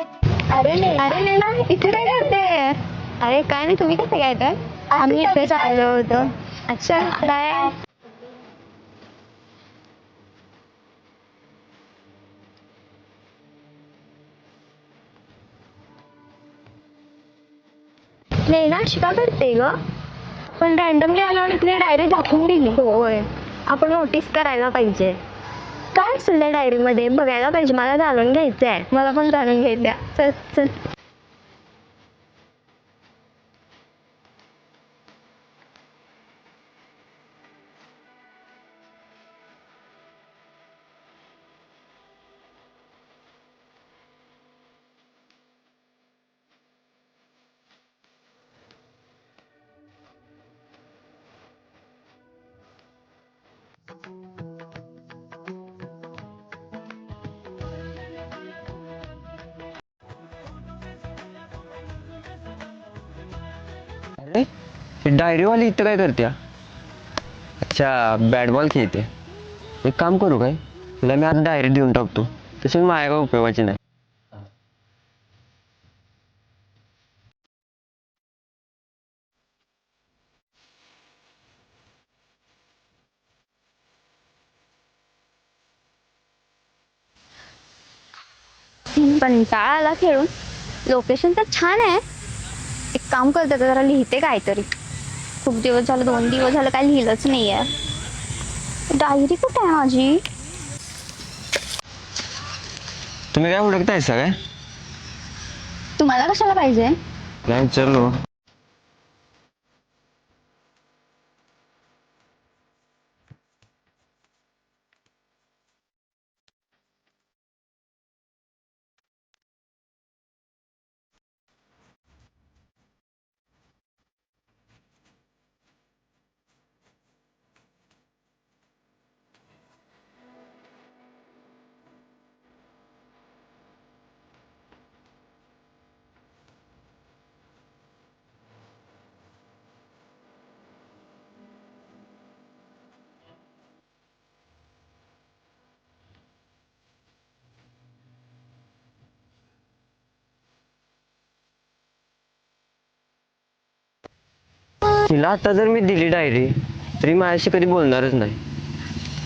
अरे नैना इथे काय करते? अरे काय नाही, तुम्ही कसं काय तर? आम्ही इथेच आलो होतो. अच्छा काय? नैना अशी का करते ग? पण रॅन्डमली आलो आणि तिने डायरी दाखवून दिली. होय, आपण नोटीस करायला पाहिजे. काय असेल त्या डायरीमध्ये बघायला पाहिजे. मला जाणून घ्यायचं आहे. मला पण जाणून घ्यायचं. चल चल. अरे डायरी वाली इथं काय करते? अच्छा, बॅट बॉल खेळते. एक काम करू काय, तुला मी आज डायरी देऊन टाकतो. तशी माझ्या काय उपयोगाची नाही. कंटाळा आला खेळून. लोकेशन तर छान आहे. एक काम करते आता, जरा लिहिते काहीतरी. खूप दिवस झालं, 2 दिवस झालं काय लिहिलंच नाहीये. डायरी कुठे आहे माझी? तुम्ही काय हुडकतायसा काय? तुम्हाला कशाला पाहिजे? नाही विचारलो. तिला आता जर मी दिली डायरी तरी माझ्याशी कधी बोलणारच नाही.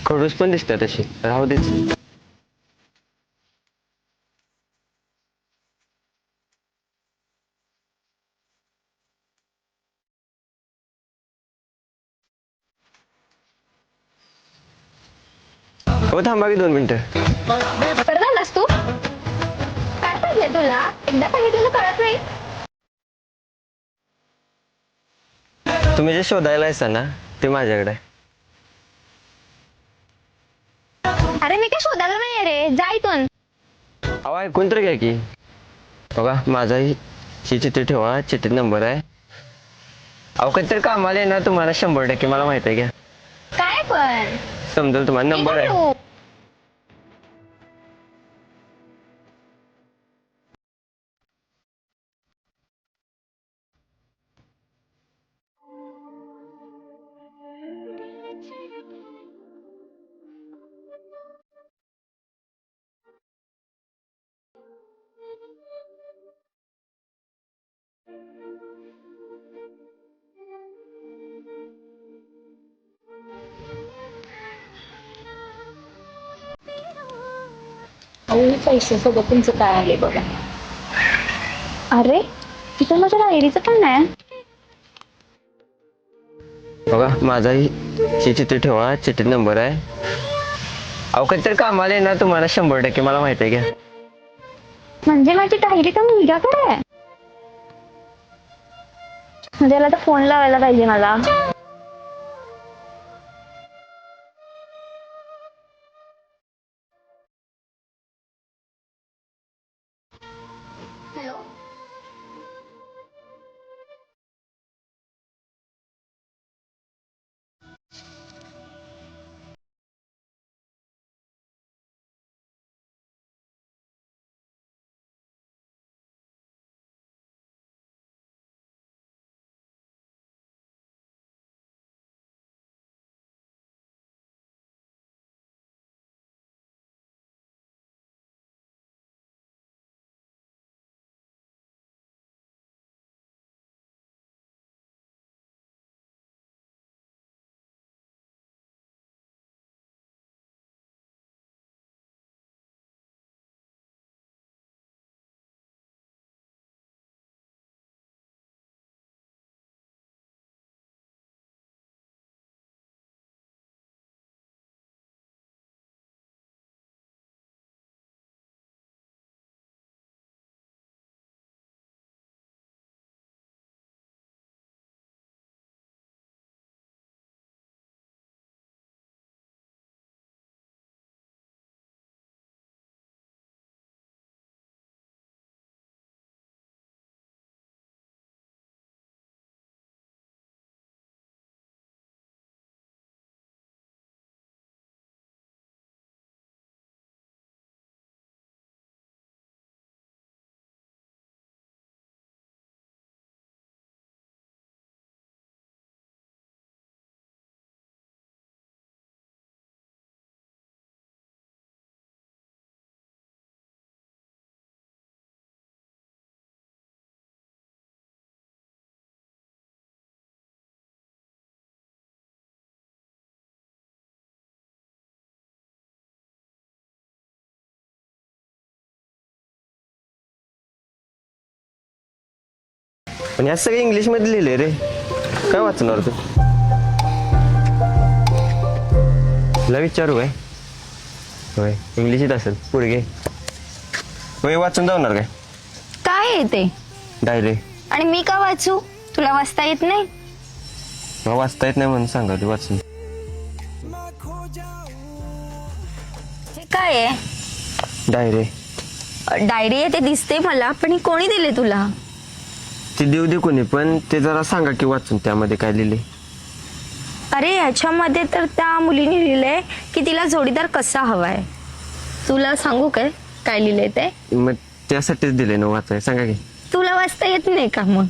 खडूस पण दिसते तशी, राहू देच. हो थांबा की 2 मिनिटं. परत आलास तू? काय पाहिजे तुला? एकदा सांगितलेलं कळत नाही. तुम्ही जे शोधायला येसा ना ते माझ्याकडे आहे. अरे मी काय शोधायला नाही रे, जा इथून. अहो ऐकून तर घ्या की. बघा माझा ही चिठ्ठी ठेवा, चिठ्ठीत नंबर आहे. अहो कधीतरी कामाला येणार तुम्हाला 100% मला माहित आहे. घ्या, काय पण? समजेल तुम्हाला. मी नंबर काय आहे. करू? पैसे सोबत तुमचं काय आले बघा. अरे तिथं माझ्या डायरीचं पण नाही. बघा माझा ही चिठ्ठी ठेवा, चिठ्ठीत नंबर आहे. अहो कधीतरी कामाला येणार तुम्हाला 100% मला माहित आहे. घ्या, म्हणजे माझी डायरी तर मुलग्याकडे आहे. म्हणजे याला तर फोन लावायला पाहिजे मला. पण या सगळं इंग्लिश मध्ये लिहिले रे, काय वाचणार तू? तुला विचारू काय? होय इंग्लिशीत असेल, पुढे घे. होय वाचून जाणार काय? काय आहे ते? डायरी. आणि मी का वाचू? तुला वाचता येत नाही? वाचता येत नाही म्हणून सांगा तू वाचून. हे काय आहे? डायरी. डायरी आहे ते दिसते मला, पण ही कोणी दिले तुला? ती देऊ दे कोणी, पण ते जरा सांगा की वाचून त्यामध्ये काय लिहिले. अरे ह्याच्यामध्ये तर त्या मुलीने लिहिलंय की तिला जोडीदार कसा हवाय. तुला सांगू काय काय लिहिलंय ते? मग त्यासाठीच दिले ना वाचाय, सांगा की. तुला वाचता येत नाही का मग?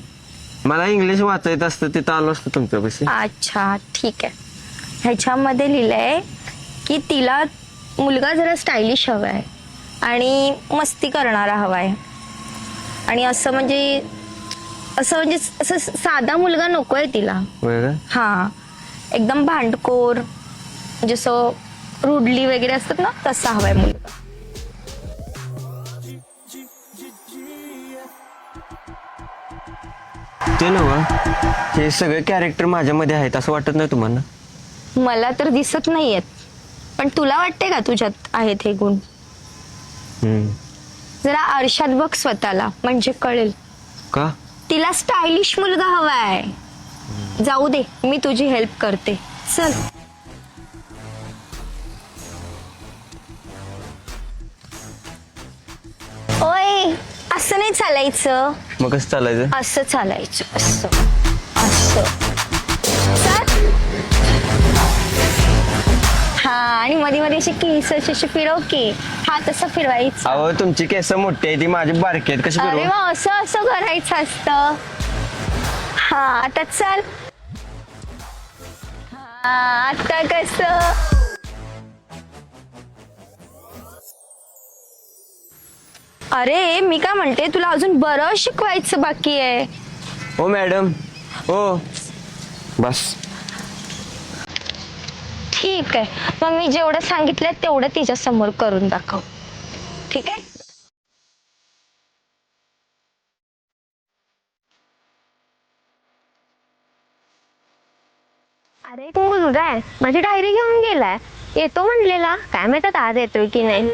मला इंग्लिश वाचायचं असतं तिथं आलो असतं तुमच्यापाशी. अच्छा ठीक आहे. ह्याच्यामध्ये लिहिलंय की तिला मुलगा जरा स्टायलिश हवाय आणि मस्ती करणारा हवाय, आणि असं साधा मुलगा नकोय तिला. होय का? हा, एकदम भांडखोर, जसं रुडली वगैरे असतात ना, तसा हवाय मुलगा. ते नव्ह, हे सगळे कॅरेक्टर माझ्यामध्ये आहेत असं वाटत नाही तुम्हाला? मला तर दिसत नाहीयेत, पण तुला वाटते का तुझ्यात आहेत हे गुण? जरा आरशात बघ स्वतःला, म्हणजे कळेल. का? तिला स्टायलिश मुलगा हवाय. जाऊ दे, मी तुझी हेल्प करते, चल. ओय, असं नाही चालायचं. मग कसं चालायचं? असं चालायचं, असं असं. चल. हा, आणि मध्ये मध्ये अशी केस अशी फिरव की. हा, तसं फिरवायचं. अहो तुमची केस मोठी आहे, ती माझी बारकी आहेत, कशी अरे फिरवू? वा, असं असं करायचं असतं. हा, आता चल. हा, आता कसं? अरे मी काय म्हणते, तुला अजून बरं शिकवायचं बाकी आहे. हो मॅडम, हो बस. ठीक आहे, मग मी जेवढं सांगितलं तेवढं तिच्या समोर करून दाखव. ठीक आहे? अरे तू मुलगा आहे, माझी डायरी घेऊन गेलाय. येतो म्हणलेला, काय माहित आज येतोय की नाही.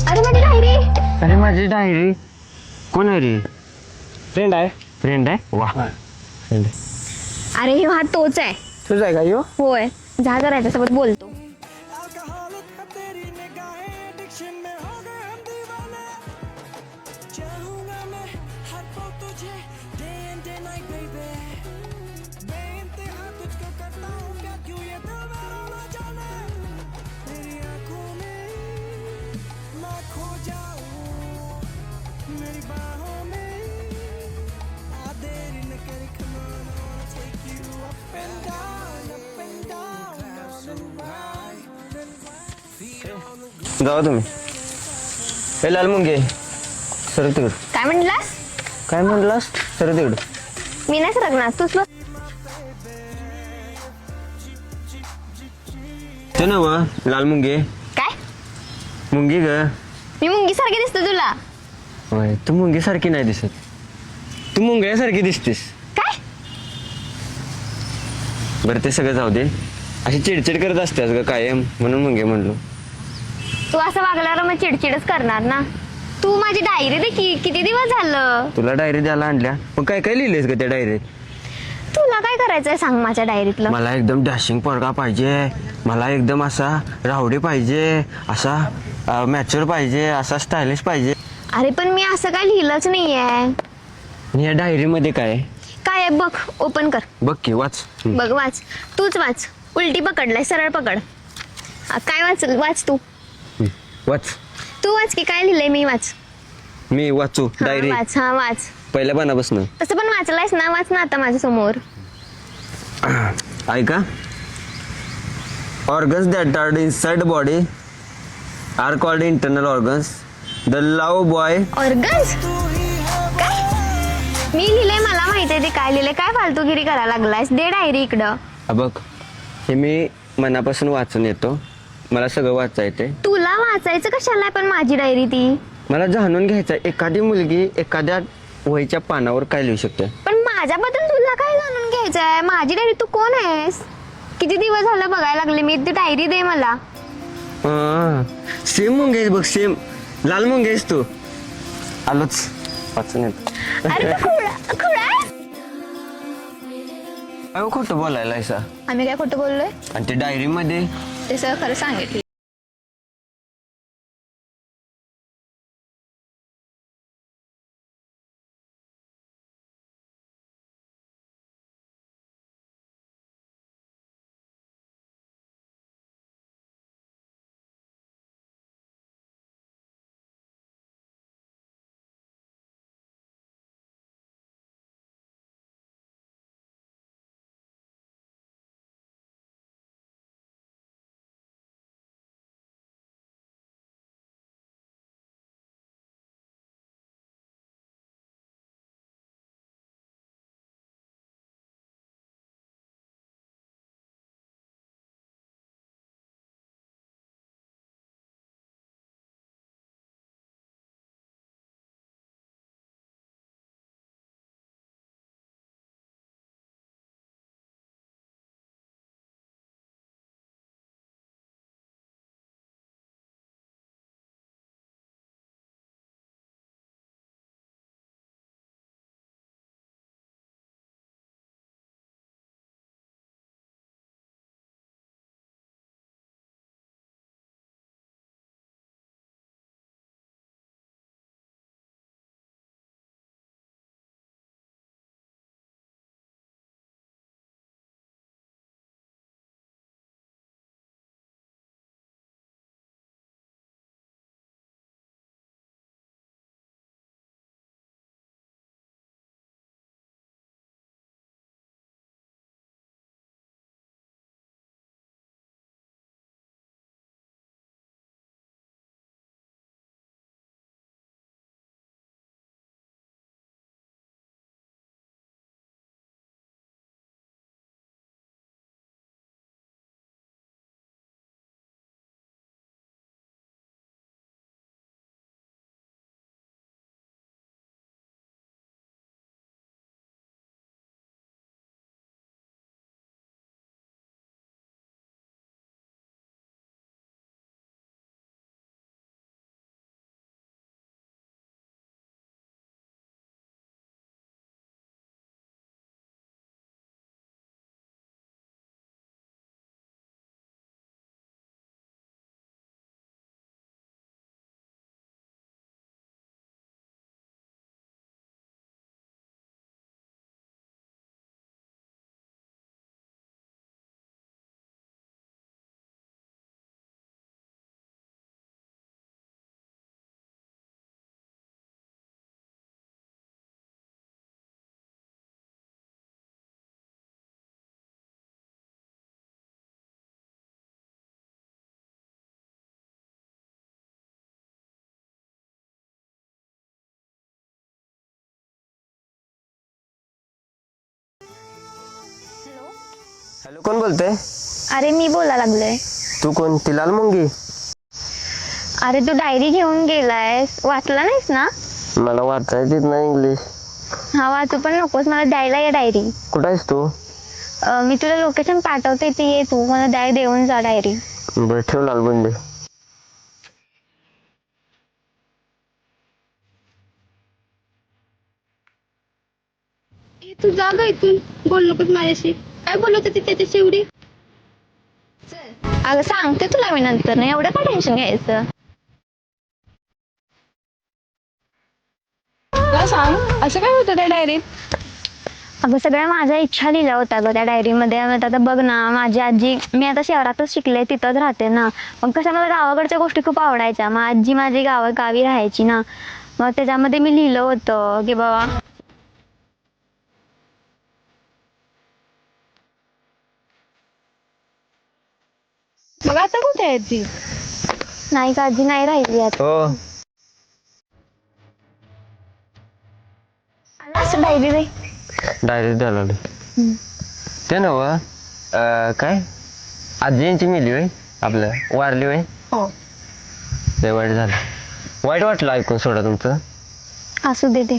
अरे माझी डायरी. अरे माझी डायरी. कोण आहे रे? फ्रेंड आहे. फ्रेंड आहे? वा. फ्रेंड. अरे हा तोच आहे. तुझं आहे का यो? होय, जा जरा याच्यासोबत बोलतो. जावा तुम्ही. हे लाल मुंगे सर तिकड. काय म्हणलास? काय म्हणलास? सर तिकड. मी नाही सरकणार, तूच बस. ते नव लाल मुंगे. काय? मुंगी ग. मी मुंगी सारखी दिसतो तुला? होय, तू मुंगी सारखी नाही दिसत, तू मुंगळ्यासारखी दिसतेस. काय? बरं ते सगळं जाऊ दे, अशी चिडचिड करत असतेस ग कायम, म्हणून मुंगे म्हणलो. तू असं वागल्यावर मग चिडचिडच करणार ना. तू माझी डायरी दे की, किती दिवस झालं. तुला डायरी द्यायला आणल्या, मग काय काय लिहिलेस ग त्या डायरीत? तुला काय करायचंय सांग माझ्या डायरीतलं. मला एकदम डॅशिंग पोरगा पाहिजे, मला एकदम असा रावडी पाहिजे, असा मॅच्युअर पाहिजे, असा स्टायलिश पाहिजे. अरे पण मी असं काय लिहिलंच नाहीये. आणि या डायरी मध्ये काय काय आहे बघ, ओपन कर. बघ की, वाच. बघ, वाच. तूच वाच. उलटी पकडलाय, सरळ पकड. काय वाच तू. वाच. तू वाच की, काय लिहिलंय मी वाच. मी वाचू हा, डायरी वाच. हा, वाच. पहिल्या पानापासून. तसं पण वाचलायस ना, वाच ना आता माझ्या समोर. ऐका. Organs that are inside body are called internal organs. The love boy. Organs? काय? मी लिहिलंय, मला माहितीये ते काय लिहिलंय. काय फालतूगिरी करायला लागलायस. दे डायरी इकडं. बघ, हे मी मनापासून वाचून येतो. मला सगळं वाचायचं येते. तुला वाचायचं कशाला पण माझी डायरी ती? मला जाणून घ्यायचं एखादी मुलगी एखाद्या वहीच्या पानावर काय लिहू शकते. पण माझ्याबद्दल तुला काय जाणून घ्यायचंय? माझी डायरी, तू कोण आहेस? किती दिवस झालं बघायला लागले मी. ती डायरी दे मला. सेम मुंगेस बघ, सेम लाल मुंगेस तू. आलोच वाचून येतो. अरे तू खुळा आहेस? अहो खोटं बोलायला ऐसा. आम्ही काय खोटं बोललोय? आणि ते डायरी मध्ये ते सगळं खरं सांगितलं. हॅलो, कोण बोलतंय? अरे मी बोला लागलोय. तू कोण? ती लाल मुंगी? अरे तू डायरी घेऊन गेलायस, वाचला नाहीस ना? मला वाचायचं येत नाही इंग्लिश. हा वाचू पण नकोस, मला द्यायला ये डायरी. कुठं आहेस तू? मी तुला लोकेशन पाठवते, ते ये तू मला देऊन जा डायरी. बरं ठेव लाल बुंडे. तू जा ग इथून, बोल नकोस माझ्याशी. काय बोलत होती त्याच्याशी एवढी? अगं सांगते तुला मी नंतर, नाही एवढं काय टेन्शन घ्यायचं. सांग असं काय होतं त्या डायरीत? अगं सगळ्या माझ्या इच्छा लिहिल्या होत्या ग त्या डायरीमध्ये. आता बघ ना, माझी आजी, मी आता शहरातच शिकले, तिथंच राहते ना, मग कसं मला गावाकडच्या गोष्टी खूप आवडायच्या. मग आजी माझी गावी राहायची ना, मग त्याच्यामध्ये मी लिहिलं होतं की बाबा मग आता कुठे आहे ती? नाही का, आजी नाही राहिली आता. हो, असं डायरी दे. डायरेक्ट द्यायला लागले. ते नव काय आजी यांची मिली होय आपलं वारली होय हो. लय वाईट झालं. वाईट वाटलं ऐकून सोडा तुमचं. असू दे ते.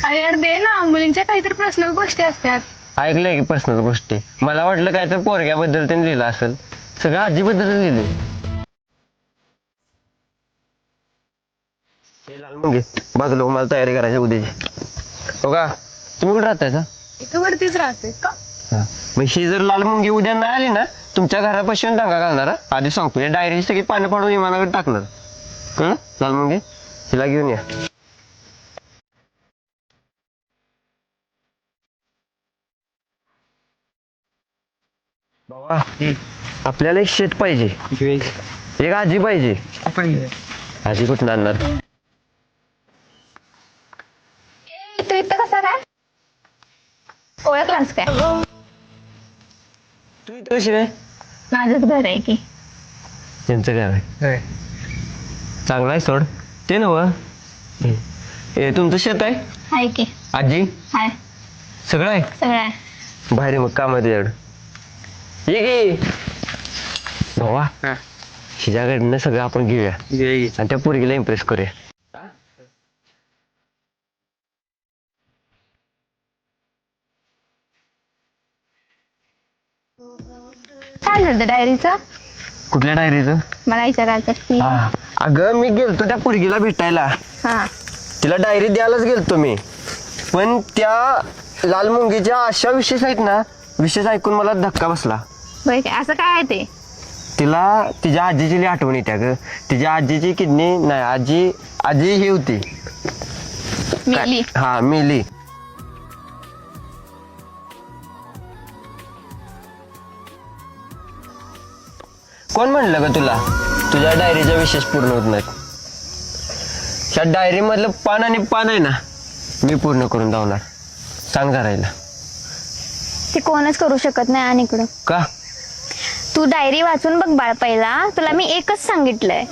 अरे यार दे ना, मुलींच्या काहीतरी पर्सनल गोष्टी असतात. ऐकलंय की पर्सनल गोष्टी. मला वाटलं काय तर पोरग्याबद्दल त्यांनी लिहिलं असेल. सगळं आजीबद्दल लिहिले. हे लाल मुंगे बाजूला मला तयारी करायची उद्याची. हो का तुम्ही कुठे राहताय का? इथं वरतीच राहते का? हा. मग ही जर लाल मुंगी उद्या नाही आली ना तुमच्या घरापासून दांगा घालणार हा. आधी सांगतो या डायरी सगळी पानं पाडून विमानाकडे टाकणार. कळलं लाल मुंगे हिला घेऊन या. बाबा आपल्याला एक शेत पाहिजे. एक आजी पाहिजे. आजी कुठून आणणार? तू इथं कसा काय ओळखलास काय? तू इथं कशी काय? माझंच घर आहे की. त्यांचं घर आहे चांगलं आहे सोड. ते नव हे तुमचं शेत आहे आहे की. आजी हाय सगळं आहे. सगळं आहे. बाहेर मग काम आहे तुझ्याकडं. ये की भावा हिच्याकडनं सगळं आपण घेऊया आणि त्या पोरगीला इम्प्रेस करूया. काय झालं डायरीचं? कुठल्या डायरीचं? मला विचारायचं की. अगं मी गेलतो त्या पोरगीला भेटायला. हा. तिला डायरी द्यायलाच गेलतो मी. पण त्या लाल मुंगीच्या अशा विशेष आहेत ना विशेष ऐकून मला धक्का बसला. होय काय? असं काय आहे ते? तिला तिच्या आजीची लई आठवण येते ग. तिच्या आजीची किडनी नाही आजी आजी ही होती मिली. हा मेली. कोण म्हणलं ग तुला तुझ्या डायरीचा विशेष पूर्ण होत नाहीत? ह्या डायरी मधलं पान आणि पान आहे ना मी पूर्ण करून धावणार. सांग करायला. ते कोणच करू शकत नाही. आणि इकडं का? तू डायरी वाचून बघ बाळ. पहिला तुला मी एकच सांगितलंय.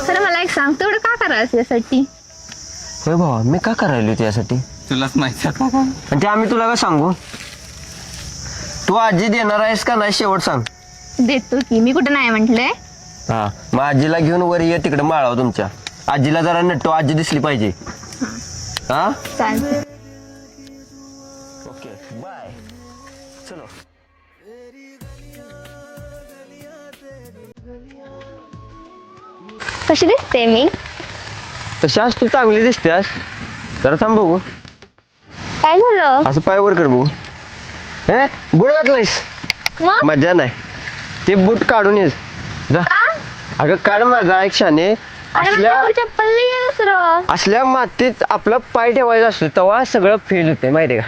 खरं मला एक सांग, तेवढं का करायचं यासाठी? होय भावा मी का करायलो त्यासाठी? तुलाच माहिती आता. आणि ते आम्ही तुला का सांगू? तू आजी देणार आहेस का नाही शेवट सांग. देतो की. मी कुठं नाही म्हंटलंय. हा मग आजीला घेऊन वर ये तिकडे माळाव तुमच्या. आजीला जरा नट्टो आजी दिसली पाहिजे. हा चालतं. Okay bye. चलो. कशी दिसते मी? तशाच तू चांगली दिसतेस. जरा थांब बघू. काय झालं? असं पाय वर कर बघू. हे बुड घातलायस? मग मजा नाही. ते बूट काढून ये जा. अगं काढ माझा एक शाने. असल्या चप्पल नाही दुसरं. असल्या मातीत आपला पाय ठेवायचा असतो तेव्हा सगळं फेल होते माहिती का?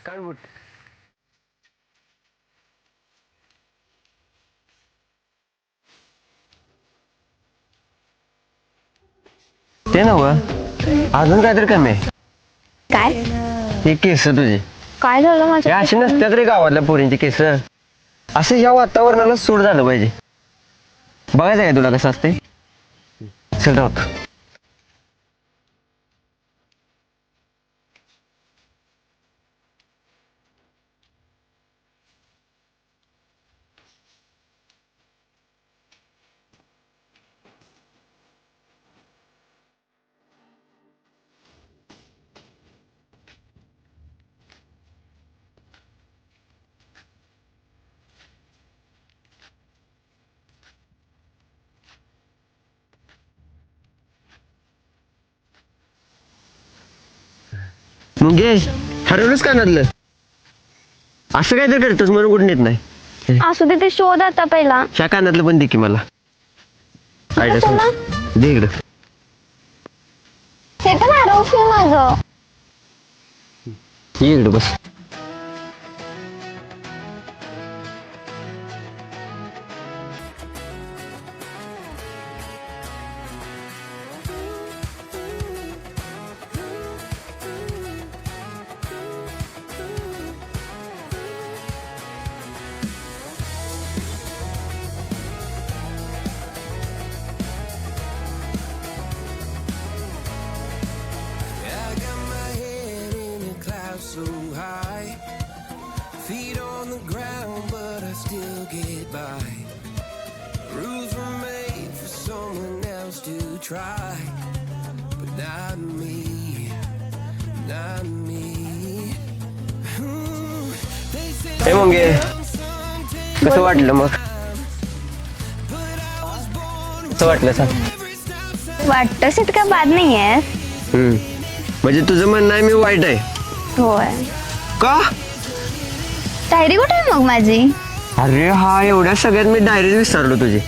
काढ बूट. ते नव अजून काहीतरी कमी आहे. काय? हे केस तुझे काय झालं हे माझ्या? असे नसतात रे गावातल्या पोरींचे केस. असं या वातावरणाला सूट झालं पाहिजे. बघायचं काय तुला कसं असते? चल राहत. मुंगे हरवलंच कानातलं. असं काय तर करतोस म्हणून कुठं नेत नाही. असू दे, ते शोध आता पहिला. ह्या कानातलं पण दे की मला. आयडिया सांग. दे इकडं. हे पण हरवशील माझं. ये इकडं बस. I got my head in a cloud so high. still get by. Rules were made for someone else to try, but not me, not me. They say हे मुंगे कसं वाटलं मग कसं वाटलं सांग वाटतंच इतका बाद नाही आहे. म्हणजे तुझं म्हणणं आहे मी वाईट आहे होय. का? डायरी कुठे आहे मग माझी? अरे हा एवढ्या सगळ्यात मी डायरीज विसरलो तुझी.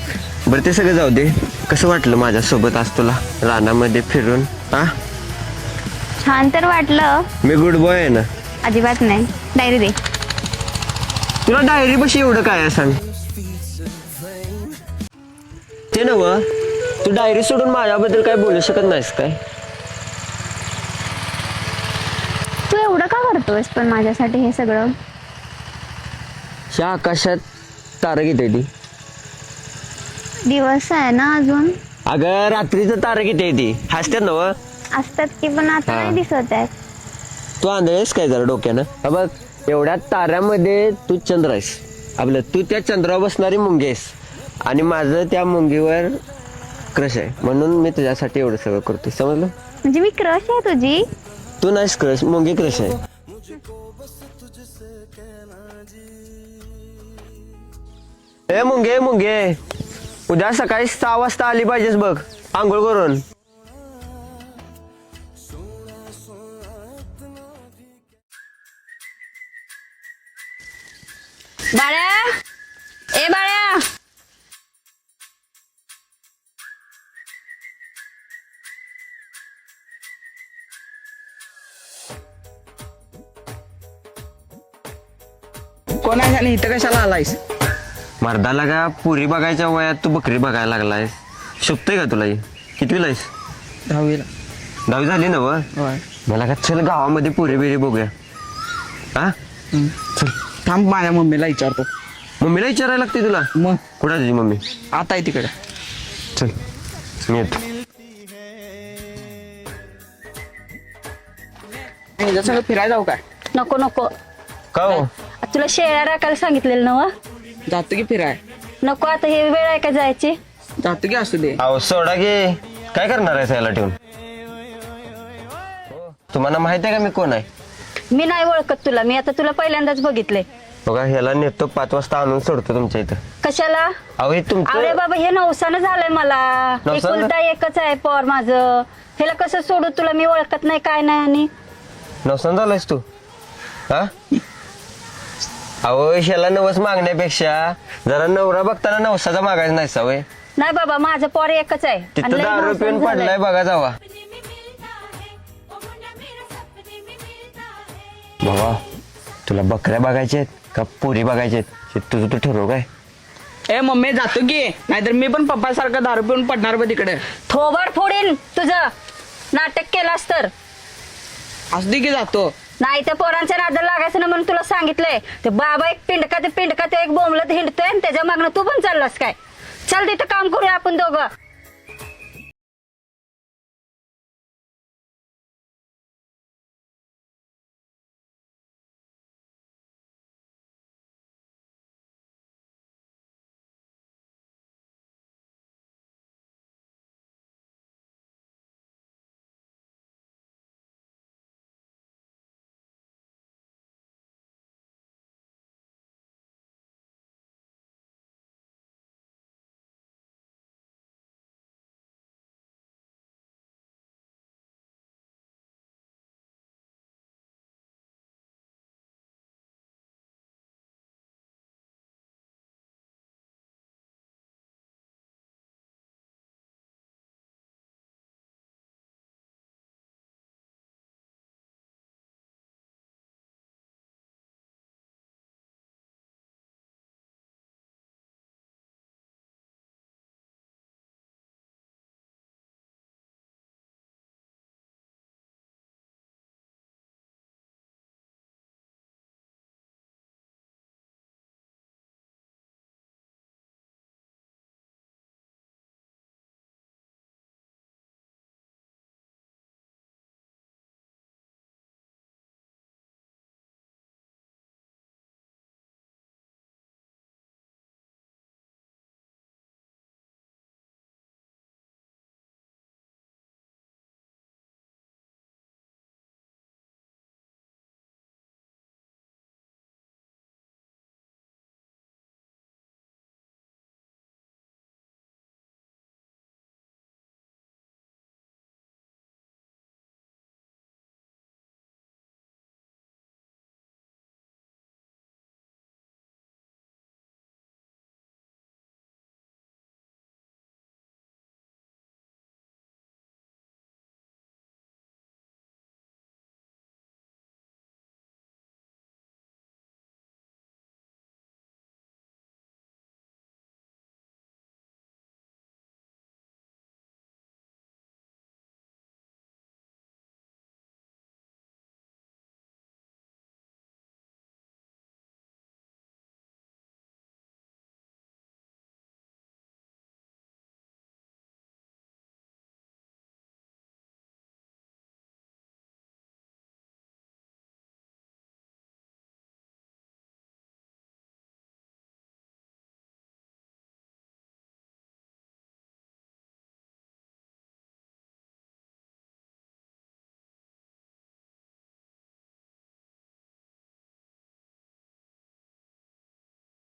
बरं ते सगळं जाऊ दे. कसं वाटलं माझ्यासोबत आज तुला रानामध्ये फिरून? हा छान तर वाटलं. मी गुड बॉय आहे ना? अजिबात नाही. डायरी दे. तुला डायरी पशी एवढं काय आहे सांग? ते नव तू डायरी सोडून माझ्याबद्दल काय बोलू शकत नाहीस काय? तू एवढं का करतोयस पण माझ्यासाठी हे सगळं? ह्या आकाशात तारं किती आहे ती? दिवस आहे ना अजून. अगं रात्रीचं तारं किती आहे ती? हसतात नव? असतात की पण आता हा. नाही दिसत आहे. तू आंधळेस काय जरा डोक्यानं? हा बघ एवढ्या ताऱ्यामध्ये तू चंद्र आहेस. आपलं तू त्या चंद्रावर बसणारी मुंगी आहेस आणि माझं त्या मुंगीवर क्रश आहे. म्हणून मी तुझ्यासाठी एवढं सगळं करतो. समजलं? म्हणजे मी क्रश आहे तुझी? तू नाहीस क्रश, मुंगी क्रश आहे. ए मुंगे मुंगे उद्या सकाळी 6 वाजता आली पाहिजेस बघ आंघोळ करून. बाळ्या, ए बाळ्या. कोण आहे आणि इथं कशाला आलायस? मर्दाला का पुरी बघायच्या वयात तू बकरी बघायला लागलायस? शुभतंय का तुला? कितवीला आहेस? 10वीला. 10वी झाली ना व? होय. मला का चल गावामध्ये पुरी बिरी बघूया. हा चल. थांब माझ्या मम्मीला विचारतो. मम्मीला विचारायला लागते तुला? मग कुठं तुझी मम्मी? आता आहे तिकडे. चल मी येतो. मी सगळं फिरायला जाऊ काय? नको नको. का हो? तुला शेळ्या राखायला सांगितलेलं ना? जातो की फिराय. नको आता हे वेळ आहे का जायची? जातो की असू दे. अहो सोडा गे. काय करणार आहे याला ठेवून? तुम्हाला माहित आहे का मी कोण आहे? मी नाही ओळखत तुला. मी आता तुला पहिल्यांदाच बघितलंय. बघा ह्याला नेतो 5 वाजता आणून सोडतो तुमच्या इथं. कशाला? अहो हे अरे तुमचं बाबा हे नवसानं झालंय मला. नवसानं? एकुलता एकच आहे पोर माझं. ह्याला कसं सोडू? तुला मी ओळखत नाही काय नाही. आणि नवसान झालायस तू? हा अहो ह्याला नवस मागण्यापेक्षा जरा नवरा बघताना नवसाचा मागायचा नाही सवय. नाही बाबा माझं पोर एकच आहे. तिथं आणि लय दारू नवसान पिऊन झालंय. पडलाय बघा जावा. बाबा तुला बकऱ्या बघायच्या आहेत का पुरी बघायच्या आहेत? हे तुझं तू ठरव काय? ए मम्मी जातो की, नाहीतर मी पण पप्पा सारखं दारू पिऊन पडणार बघ तिकडे. थोबड फोडीन तुझं. नाटक केलास तर. असू दे की जातो. नाही त्या पोरांच्या नादाला लागायचं ना म्हणून तुला सांगितलंय. ते बाबा एक पिंडका ते एक बोंबलत हिंडतोय आणि त्याच्या मागणं तू पण चाललास काय? चल तिथं काम करूया आपण दोघं.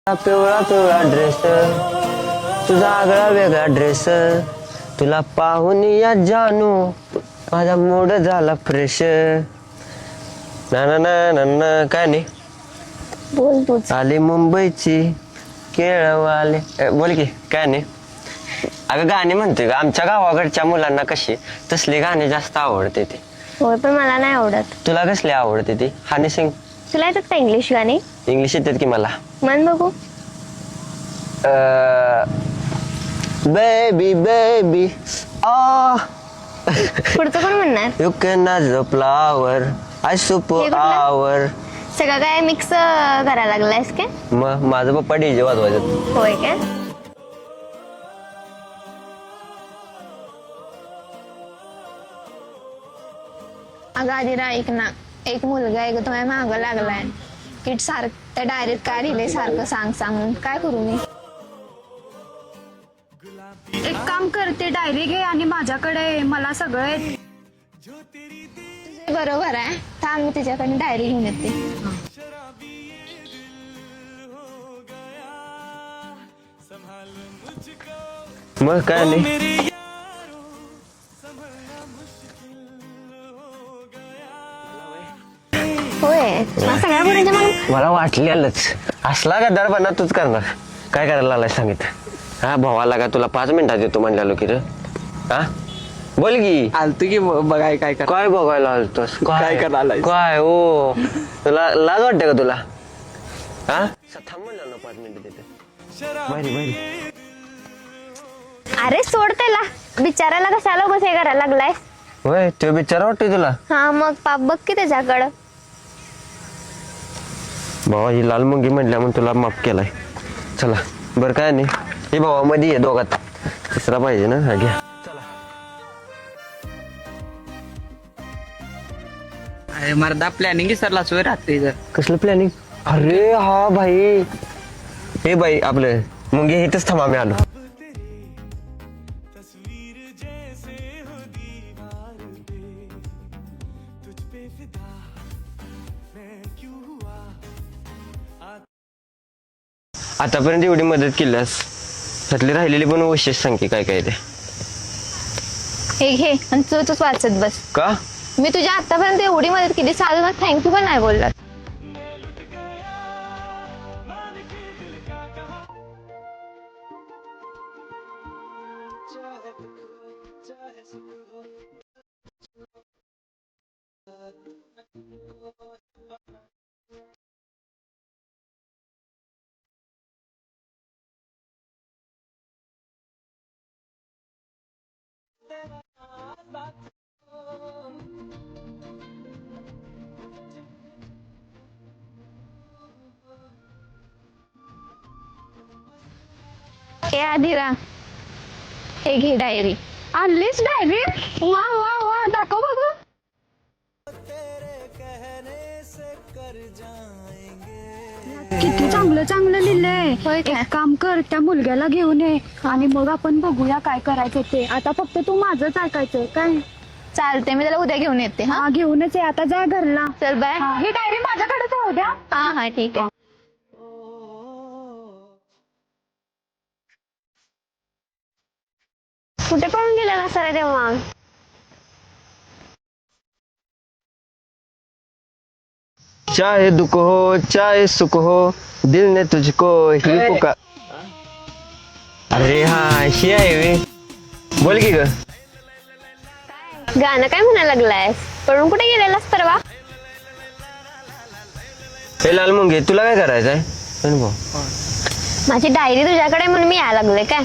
पिवळा पिवळा ड्रेस तुझा आगळा वेगळा ड्रेस तुला पाहून या जानू माझा मूड झाला फ्रेश ना ना ना ना ना. काय नाही बोल तूच. आली मुंबईची केळवाले बोल की काय नाही. अगं गाणी म्हणते का आमच्या गावाकडच्या मुलांना कशी तसली गाणी जास्त आवडते ती. होय पण मला नाही आवडत. तुला कसली आवडते ती हनी सिंग तुला येतात का इंग्लिश गाणी? इंग्लिश येतात की मला. म्हण बघू. बेबी बेबी पुढचं कोण म्हणणार? You can the flower I सुप हे कुठलं? आवर. सगळं काय मिक्स करायला लागलायस काय? मग माझं पप्पा डीजे वाजवायचं. होय काय? अगं आदिरा ऐक ना, एक मुलगा आहे ग तुम्हाला मागं लागलाय किट सारखं त्या डायरीत काय लिहिलंय सारखं सांग म्हणून. काय करू मी? एक काम करते, डायरी घे आणि माझ्याकडे मला सगळं येते. बरोबर आहे, थांब मी तिच्याकडे डायरी घेऊन येते. मग काय नाही. होय सगळ्या पोरींच्या मागं. मला वाटलेलंच असला गद्दारपणा तूच करणार. काय करायला आलाय सांगित. हा भावाला का तुला 5 मिनिटात येतो म्हणलेलो की रे. हा बोल की. आलतो की बघाय काय कर. काय बघायला आलतोस काय करायला आलायस? काय हो तुला लाज वाटते का तुला? हा थांब म्हणलं ना 5 मिनिटं तिथे. बरी बरी. अरे सोड त्याला, बिचारायला कशाला उगाच हे करायला लागलाय? होय तो बिचारा वाटतोय तुला. हा मग पाप बघ की त्याच्याकडं. भावा ही लाल मुंगी म्हणल्या म्हणून तुला माफ केलाय. चला बरं काय नाही. हे भावा मध्ये आहे दोघात तिसरा पाहिजे ना. हा घ्या. अरे मर्दा प्लॅनिंग विसरला सोय रात्री जर. कसलं प्लॅनिंग? अरे हा भाई. हे बाई आपलं मुंगी इथंच थांबा मी आलो. आतापर्यंत एवढी मदत केल्यास त्यातली राहिलेली पण विशेष सांग की काय काय ते. हे घे आणि तूच वाचत बस. का? मी तुझ्या आतापर्यंत एवढी मदत केली, साधं थँक्यू पण नाही बोलला. हे आदिरा, हे घे डायरी. आणलीच डायरी? वा वा वा, दाखव बघू. किती चांगलं चांगलं लिहिलंय. होय काय? एक काम कर, त्या मुलग्याला घेऊन ये आणि मग आपण बघूया काय करायचं ते. आता फक्त तू माझंच ऐकायचं काय? चालते, मी त्याला उद्या घेऊन येते. हा हा घेऊनच ये. आता जा घरला. चल बाय. ही डायरी माझ्याकडेच राहू द्या. हा हा ठीक आहे. कुठे पळून गेला ना सर तेव्हा? चाहे दुख हो चाहे सुख हो दिल ने तुझको ही पुकार. अरे हा ही आहे वे. बोल की ग. गाणं काय म्हणायला लागलायस? पळून कुठे गेलेलास परवा? हे लाल मुंगे तुला काय करायचंय? भाऊ माझी डायरी तुझ्याकडे म्हणून मी यायला लागले काय?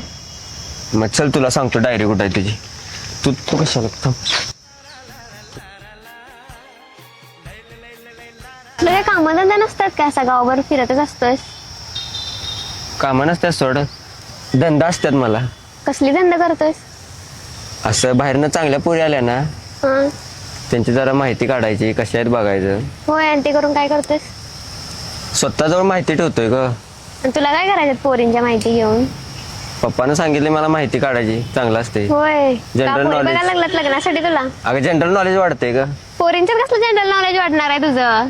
मग चल तुला सांगतो डायरी कुठे आहे तुझी. तू तू कशाला थांब. तुला काय कामधंदा नसतात काय? असा गावभर फिरतच असतोय. कामं नसतात सोड, धंदा असतात मला. कसली धंदा करतोय? असं बाहेरनं चांगल्या पोरी आल्या ना हा त्यांची जरा माहिती काढायची, कशा आहेत बघायचं. होय. आणि ते करून काय करतोयस? स्वतःजवळ माहिती ठेवतोय ग. आणि तुला काय करायचं पोरींच्या माहिती घेऊन? पप्पानं सांगितले मला माहिती काढायची, चांगलं असते. होय. General का पोरी knowledge. बघायला लागलात लग्नासाठी तुला? अगं जनरल नॉलेज वाढतंय ग. पोरींच्यात कसलं जनरल नॉलेज वाटणार आहे तुझं?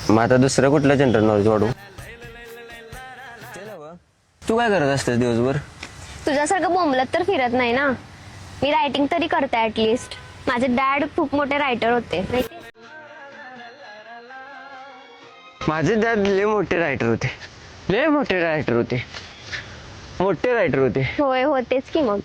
मग आता दुसरं कुठलं जनरल नॉलेज वाढू? तू काय करत असतेस दिवसभर? तुझ्यासारखं बोंबलत तर फिरत नाही ना. मी रायटिंग तरी करते ऍटलिस्ट. माझे डॅड खूप मोठे रायटर होते माहितीये? माझे डॅड लय मोठे रायटर होते. लय मोठे रायटर होते. मोठे रायटर होते. होय होतेच की मग.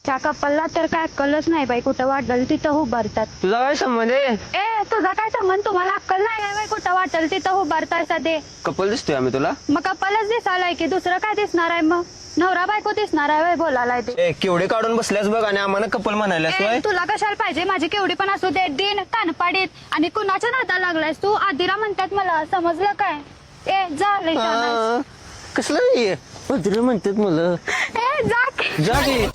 त्या कपलला तर काय अक्कलच नाही बाई, कुठं वाटेल तिथं उभारतात. तुझा काय संबंध आहे? ए तुझा काय संबंध? तुम्हाला अक्कल नाही आहे बाई, कुठं वाटेल तिथं उभारताय ते. कपल दिसतोय आम्ही तुला? मग कपलच दिसायलाय की दुसरं काय दिसणार आहे? मग नवरा बायको दिसणार आहे बाई बोलायला ते. केवढे काढून बसल्यास बघ आणि आम्हाला कपल म्हणायलास ए, तुला कशाला पाहिजे? माझी केवढी पण असू दे, दिन कानपाडीत. आणि कुणाच्या नादाला लागलायस तू? आदिरा म्हणतात मला, समजलं काय? ए जा लय छान आहेस. कसलं नाहीये तुला म्हणतात मला. ए जा की. जा की.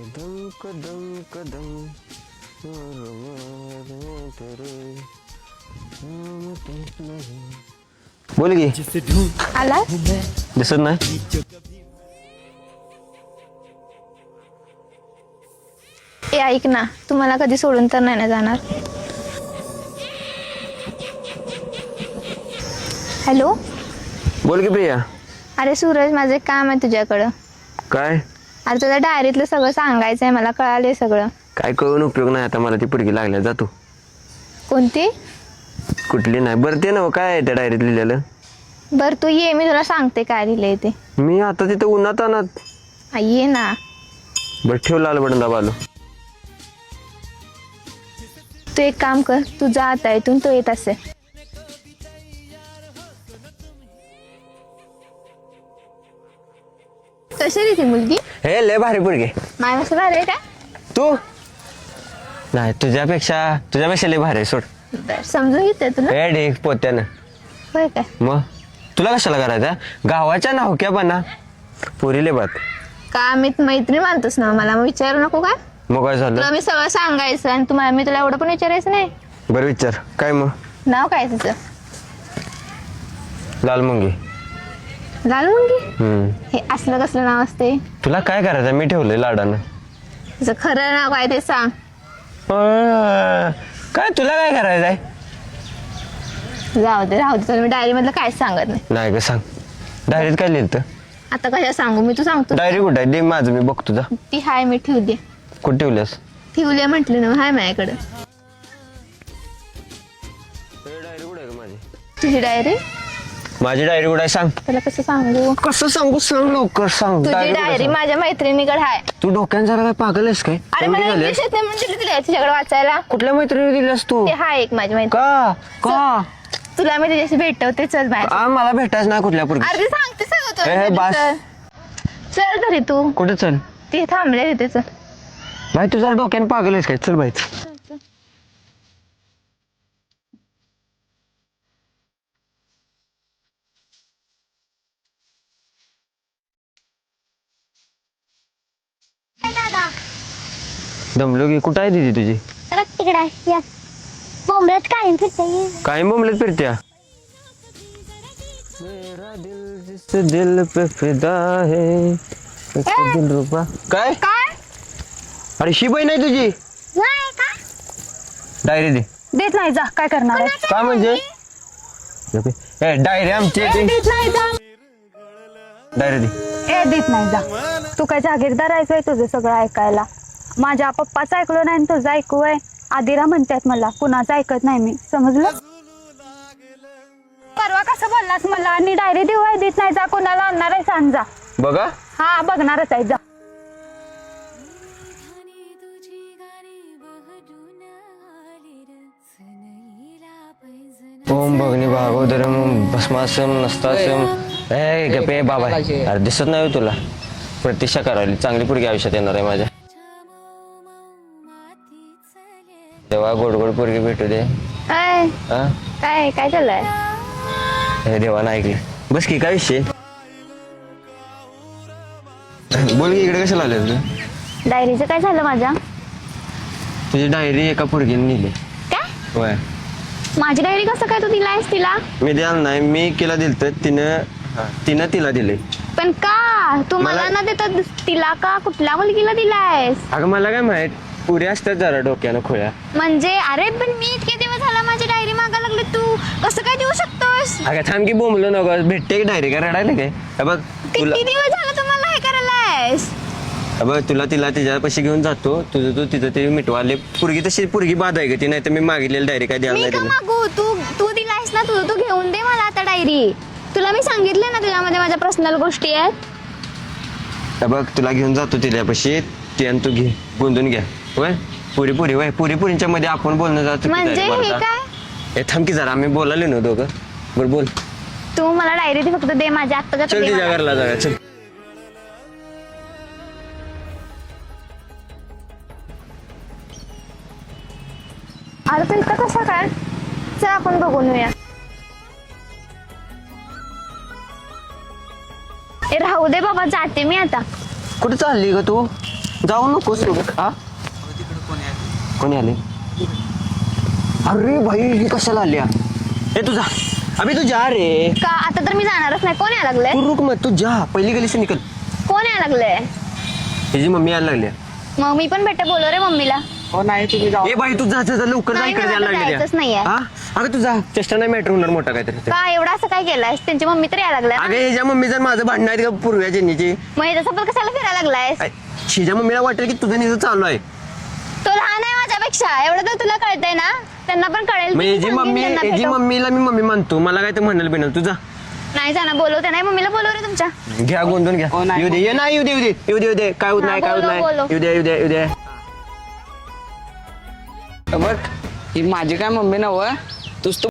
कदम कदम कदम बोल की. आला दिसत नाही. ए ऐक ना, तुम्हाला कधी सोडून तर नाही ना जाणार. हॅलो. बोल की प्रिया. अरे सूरज, माझं एक काम आहे तुझ्याकडं. काय? अरे तुझ्या डायरीतलं सगळं सांगायचंय मला, कळालंय सगळं. काय कळून उपयोग नाही आता, मला ती पुडकी लागल्या. जातो. कोणती? कुठली नाही. बरं ते ना काय आहे त्या डायरीत लिहिलेलं? बर तू ये, मी तुला सांगते काय लिहिलंय ते. मी आता तिथं उन्हात आणत. ये ना. बरं ठेव, लाल बटन दाबालो. तू एक काम कर, तू जा आता इथून, तो येत असे. कशी रे ती मुलगी? हे लय भारी पुडके. माझ्या रे काय? तू नाही, तुझ्यापेक्षा लय भारी आहे, सोड. बर समजून घेते तुला. हे ढेक पोत्यानं. होय काय? मग तुला कशाला करायचा? गावाच्या नावक्यापणा पुरीले बात. का मी मैत्री मानतोस ना मला, मग विचारू नको काय? मग काय झालं? तुला मी सगळं सांगायचं आणि तुम्हाला मी तुला एवढं पण विचारायचं नाही. बरं विचार. काय मग? नाव काय तुझं? लाल मुंगी. लाल मुंगी? हम्म. हे असलं कसलं नाव असते? तुला काय करायचं? मी ठेवलंय लाडानं. तुझं खरं नाव काय ते सांग. काय तुला काय करायचंय? जाऊ दे राहू दे, तुला मी डायरी मधलं काहीच सांगत नाही. नाही ग, सांग. डायरीत काय लिहिलं? आता कशा सांगू मी, तू सांगतो. डायरी कुठे आहे? दे माझं, मी बघतो. तुझा ती हाय, मी ठेवते. कुठे ठेवल्यास? ठेवले म्हटलं ना, हाय माझ्याकडं. डायरी कुठे आहे माझी? तुझी डायरी? माझी डायरी कुठे आहे सांग. तुला कसं सांगू? कसं सांगू? सांग लवकर, सांग. तुझी Diary कुठे डायरी सांग? माझ्या मैत्रिणीकडे आहे. तू डोक्यानं जरा काय पागल आहेस काय? अरे कोणी मला झाले? इंग्लिश येत नाही म्हणजे तुला तिच्याकडे वाचायला. कुठल्या मैत्रिणी दिल्यास तू? ते हाय एक माझी मैत्रीण. का का तुला मी तिच्याशी भेटवते, चल बाहेर. मला भेटायचं नाही कुठल्या पुरगी. अरे सांगते सगळं हे, तुला. बास. चल तरी तू. कुठे चल? ती थांबले तिथे, चल. भाई तू जरा डोक्यानं पागल आहेस काय? चल बाई. दमलो की. कुठं आहे दीदी तुझी? तिकडे बोंबलत काय फिरते. काय बोंबलत फिरत्या? मेरा दिल जिस दिल पे फिदा है दिलरुबा. काय? अरे शी बहीण आहे तुझी. डायरी दे. देत नाही, जा. काय करणार आहे? काय म्हणजे? ए डायरी आमची आहे ती. देत नाही, जा. डायरी दे. ए देत नाही, जा. तू काय जागीरदार आहेस व्हय तुझं सगळं ऐकायला? माझ्या पप्पाचं ऐकलं नाही आणि तुझं ऐकू आहे? आदिरा म्हणतात मला, कुणाचं ऐकत नाही मी, समजलं? परवा कसं बोललास मला? आणि डायरी देऊ आहे? देत नाही, जा. कोणाला आणणार आहे सांग, जा. बघा. हा बघणारच आहे, जा. ओम भगनी भागोदरम भस्मासम नसतासम. ए गपे बाबा. अरे दिसत नाही हो तुला? प्रतीक्षा करायला चांगली पुढे आयुष्यात येणार आहे माझ्या. तेव्हा देवा गोड गोड पोरगी भेटू दे. अय हा काय काय चाललंय? हे देवानं ऐकलं. बस की काय विषय. बोल की इकडे कशाला आले तू? डायरीचं काय झालं माझ्या? तुझी डायरी एका पोरगीने नेली. काय? होय. माझी डायरी कसं काय तू दिलायस तिला? मी द्याल नाही, मी केला दिलं तर तिनं तिला दिले. पण का तू मला मला- ना देता तिला का कुठल्या मुलगीला दिलायस? अगं मला काय माहित, पुरी असतात जरा डोक्यानं खोळ्या. म्हणजे अरे पण मी इतके दिवस झाला माझी डायरी मागायला लागले, तू कसं काय देऊ शकतोस? अगं थांब की बोंबलो नको, भेटते की डायरी काय रडायला काय? हे बघ तुला, किती दिवस झालं तुम्हाला हे करायलायस? हे बघ तुला तिला तिच्यापाशी घेऊन जातो, तुझं तू तिथं ते मिटवाले. पुरगी तशी पुरगी बाद आहे का ती? नाही तर मी मागितलेली डायरी काय द्यायला मी नाही का तिला. मागू? तू तू दिलायस ना, तू घेऊन दे मला आता डायरी. तुला मी सांगितलं ना तुझ्यामध्ये माझ्या पर्सनल गोष्टी आहेत. हे बघ तुला घेऊन जातो तिच्यापाशी, ती आणि तू घे, गोंधून घ्या. होय पुरी वय पुरींच्या मध्ये आपण बोलणं जातो. म्हणजे हे काय? हे थांब की जरा, आम्ही बोलाले ना दोघं. बरं बोल. तू मला डायरी ती फक्त दे माझ्या आत्ताच्या चल तिच्या घरला जाऊया चल. अरे पण इथं कसं काय? चल आपण बघून येऊया. ए राहू दे बाबा, जाते मी आता. कुठे चालली ग तू? जाऊ नकोस तू. हा कोणी आले? अरे भाई ही कशाला आली? ए तुझा अभि तू जा रे. का आता तर मी जाणारच नाही. कोण यायला लागलंय? तू रुक मत, तू जा पहिली गली से निकल. कोण यायला लागलंय? तिची मम्मी यायला लागली. मग मी पण भेटे बोलव रे मम्मीला. हो नाही तुम्ही जाऊ. ए बाई तू जा लवकर जा, नाही, इकडे मला यायला जायचंच नाहीये. लागली. हा अगं तू जा, चेष्टा नाही मॅटर होणार मोठा काहीतरी. का एवढं असं काय केलंयस? त्यांची मम्मी तर यायला लागलाय अगं ना. ह्याच्या मम्मी जर माझं भांडण आहे का पूर्व्या जेनीची, मग याच्यासोबत कशाला फिरायला लागलायस? हिच्या मम्मीला वाटेल की तुझं निजं चालू आहे. तो लहान आहे माझ्यापेक्षा, एवढं तर तुला कळतंय ना. त्यांना पण कळेल. मग मी याची सांगेन मम्मी त्यांना याची भेटव. मम्मीला मी मम्मी म्हणतो, मला काय तर म्हणाल बिनाल. तुझा नाही जाणार, बोलवते नाही मम्मीला. बोलव रे तुमच्या. घ्या गोंधून घ्या. हो, नाही. येऊ दे, ये नाही येऊ दे, येऊ दे, येऊ दे, येऊ दे. काय होत हा, नाही, काय होत बोलो, नाही. बोलो. येऊ दे, येऊ दे, येऊ दे. बघ ही माझी काय मम्मी नव, तूच तू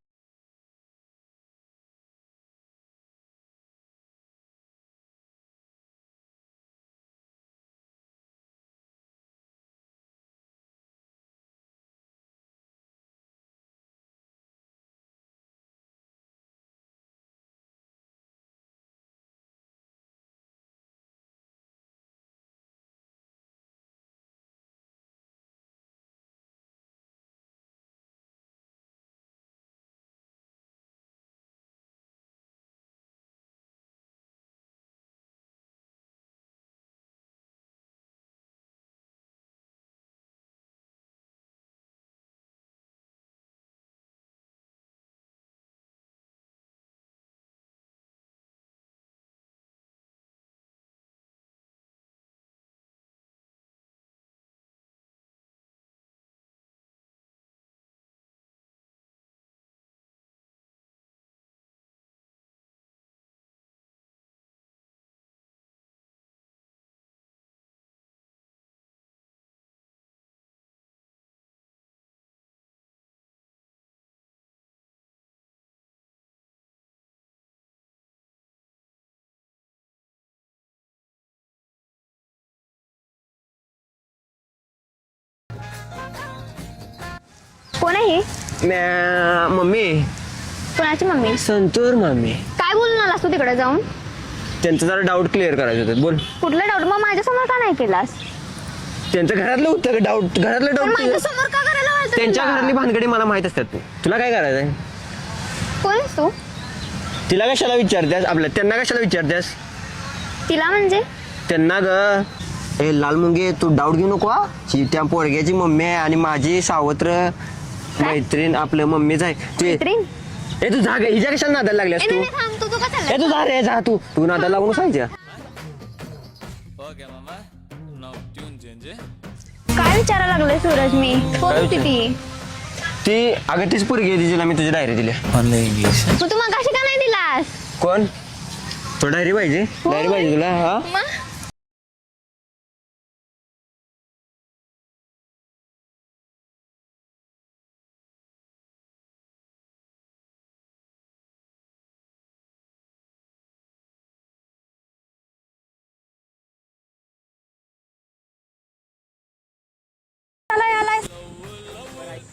कोण आहे ही? मम्मी कोणाची मम्मी? संतूर मम्मी. काय बोलून आलास तू तिकडे जाऊन? त्यांचं जरा डाऊट क्लिअर करायचं होतं. बोल. कुठलं डाऊट? मग माझ्यासमोर का नाही केलास? त्यांचं घरातलं होतं डाऊट, घरातलं पण डाऊट. माझ्यासमोर का करायला लावायचं त्यांच्या तुला? घरातली भानगडी मला माहित असतात. तुला काय करायचंय? कोण आहेस तू? तिला कशाला विचारतेस? आपल्या त्यांना कशाला विचारतेस? तिला म्हणजे? त्यांना ग. ए लाल मुंगे तू डाऊट घेऊ नको हा. ही त्या पोरग्याची मम्मी आहे आणि माझी सावत्र मैत्रीण आपलं मम्मीच आहे. मैत्रीण? ए तू जा ग, हिच्या कशाला नादाला लागल्यास ए, तू? नाही, नाही, थांब. तू का ए चाललाय? तू जा रे, जा तू नादाला लागून सांगायच्या. काय विचारायला लागले सूरज? मी कोण होती ती? ती अगं तीच पोरगी आहे, तिला मी तुझी डायरी दिली. मग तू मगाशी का नाही दिलास? कोण? तो डायरी पाहिजे? डायरी पाहिजे तुला? हा मग